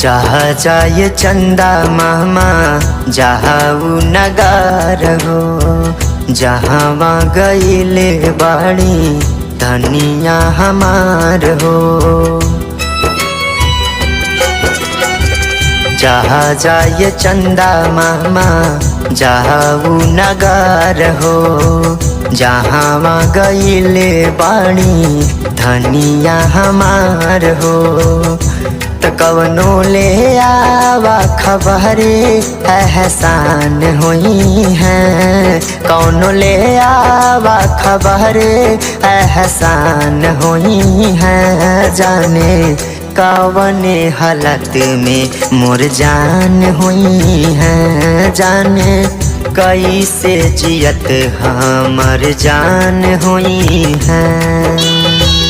जहाँ जाए चंदा मामा जहाँ नगार हो, जहाँ वहाँ गईले बाड़ी धनिया हमार हो। जहाँ जाए चंदा मामा जहाँ नगार हो, जहाँ वहाँ गईले बाड़ी धनिया हमार हो। त कवनो ले आवा खबरे एहसान हुई है, कौनो ले आवा खबरे एहसान हुई है। जाने कवने हालत में मोर जान हुई है, जाने कैसे जियत हमर जान हुई है।